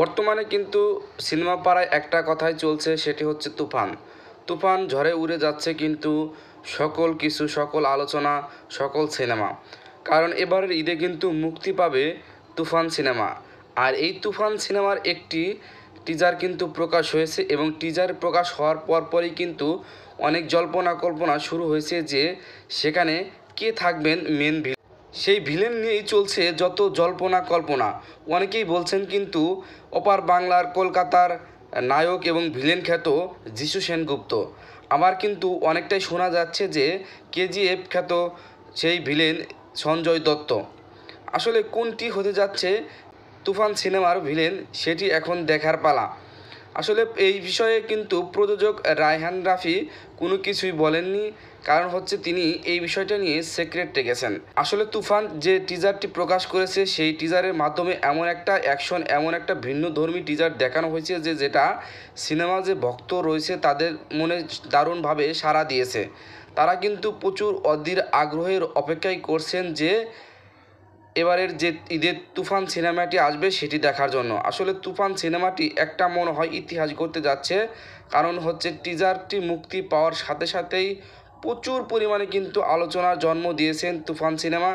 বর্তমানে কিন্তু সিনেমা পাড়ায় একটা কথাই চলছে, সেটি হচ্ছে তুফান। তুফান ঝড়ে উড়ে যাচ্ছে কিন্তু সকল কিছু, সকল আলোচনা, সকল সিনেমা। কারণ এবারের ঈদে কিন্তু মুক্তি পাবে তুফান সিনেমা। আর এই তুফান সিনেমার একটি টিজার কিন্তু প্রকাশ হয়েছে এবং টিজার প্রকাশ হওয়ার পরপরই কিন্তু অনেক জল্পনা কল্পনা শুরু হয়েছে যে সেখানে কে থাকবেন মেন ভিলেন। সেই ভিলেন নিয়েই চলছে যত জল্পনা কল্পনা। অনেকেই বলছেন কিন্তু ওপার বাংলার কলকাতার নায়ক এবং ভিলেন খ্যাত যিশু সেনগুপ্ত। আবার কিন্তু অনেকটাই শোনা যাচ্ছে যে কেজিএফ খ্যাত সেই ভিলেন সঞ্জয় দত্ত। আসলে কোনটি হতে যাচ্ছে তুফান সিনেমার ভিলেন সেটি এখন দেখার পালা। আসলে এই বিষয়ে কিন্তু প্রযোজক রায়হান রাফি কোনো কিছুই বলেননি, কারণ হচ্ছে তিনি এই বিষয়টা নিয়ে সিক্রেট রেখেছেন। আসলে তুফান যে টিজারটি প্রকাশ করেছে সেই টিজারের মাধ্যমে এমন একটা অ্যাকশন, এমন একটা ভিন্নধর্মী টিজার দেখানো হয়েছে যেটা সিনেমা যে ভক্ত রয়েছে তাদের মনে দারুণভাবে সাড়া দিয়েছে। তারা কিন্তু প্রচুর অধীর আগ্রহের অপেক্ষাই করছেন যে এবারের যে ঈদের তুফান সিনেমাটি আসবে সেটি দেখার জন্য। আসলে তুফান সিনেমাটি একটা মনে হয় ইতিহাস গড়তে যাচ্ছে, কারণ হচ্ছে টিজারটি মুক্তি পাওয়ার সাথে সাথেই প্রচুর পরিমাণে কিন্তু আলোচনার জন্ম দিয়েছেন তুফান সিনেমা।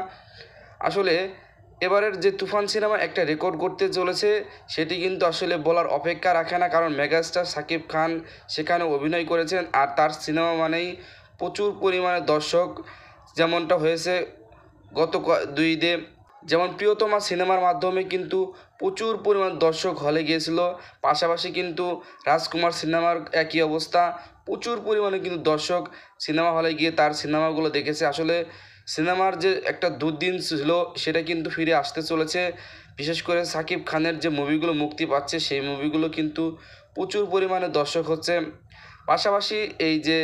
আসলে এবারের যে তুফান সিনেমা একটা রেকর্ড করতে চলেছে সেটি কিন্তু আসলে বলার অপেক্ষা রাখে না, কারণ মেগাস্টার সাকিব খান সেখানে অভিনয় করেছেন। আর তার সিনেমা মানেই প্রচুর পরিমাণে দর্শক, যেমনটা হয়েছে গত 2 ঈদে। যেমন প্রিয়তমা সিনেমার মাধ্যমে কিন্তু প্রচুর পরিমাণ দর্শক হলে গিয়েছিল, পাশাপাশি কিন্তু রাজকুমার সিনেমার একই অবস্থা, প্রচুর পরিমাণে কিন্তু দর্শক সিনেমা হলে গিয়ে তার সিনেমাগুলো দেখেছে। আসলে সিনেমার যে একটা দুর্দিন ছিল সেটা কিন্তু ফিরে আসতে চলেছে। বিশেষ করে সাকিব খানের যে মুভিগুলো মুক্তি পাচ্ছে সেই মুভিগুলো কিন্তু প্রচুর পরিমাণে দর্শক হচ্ছে। পাশাপাশি এই যে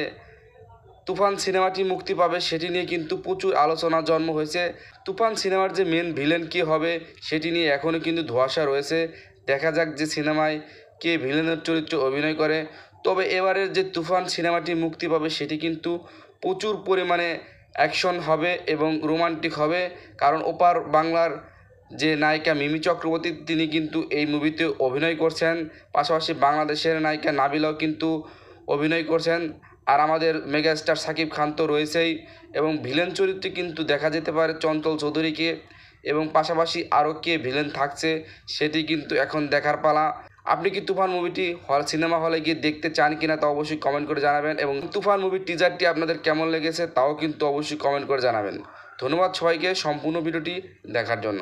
তুফান সিনেমাটি মুক্তি পাবে সেটি নিয়ে কিন্তু প্রচুর আলোচনা জন্ম হয়েছে। তুফান সিনেমার যে মেন ভিলেন কে হবে সেটি নিয়ে এখনও কিন্তু ধোঁয়াশা রয়েছে। দেখা যাক যে সিনেমায় কে ভিলেনের চরিত্রে অভিনয় করে। তবে এবারের যে তুফান সিনেমাটি মুক্তি পাবে সেটি কিন্তু প্রচুর পরিমাণে অ্যাকশন হবে এবং রোমান্টিক হবে, কারণ ওপার বাংলার যে নায়িকা মিমি চক্রবর্তী তিনি কিন্তু এই মুভিতে অভিনয় করছেন। পাশাপাশি বাংলাদেশের নায়িকা নাবিলাও কিন্তু অভিনয় করছেন। আর আমাদের মেগাস্টার সাকিব খান তো রয়েছেই, এবং ভিলেন চরিত্রে কিন্তু দেখা যেতে পারে চঞ্চল চৌধুরীকে, এবং পাশাপাশি আরও কে ভিলেন থাকছে সেটি কিন্তু এখন দেখার পালা। আপনি কি তুফান মুভিটি সিনেমা হলে গিয়ে দেখতে চান কিনা তা অবশ্যই কমেন্ট করে জানাবেন, এবং তুফান মুভির টিজারটি আপনাদের কেমন লেগেছে তাও কিন্তু অবশ্যই কমেন্ট করে জানাবেন। ধন্যবাদ সবাইকে সম্পূর্ণ ভিডিওটি দেখার জন্য।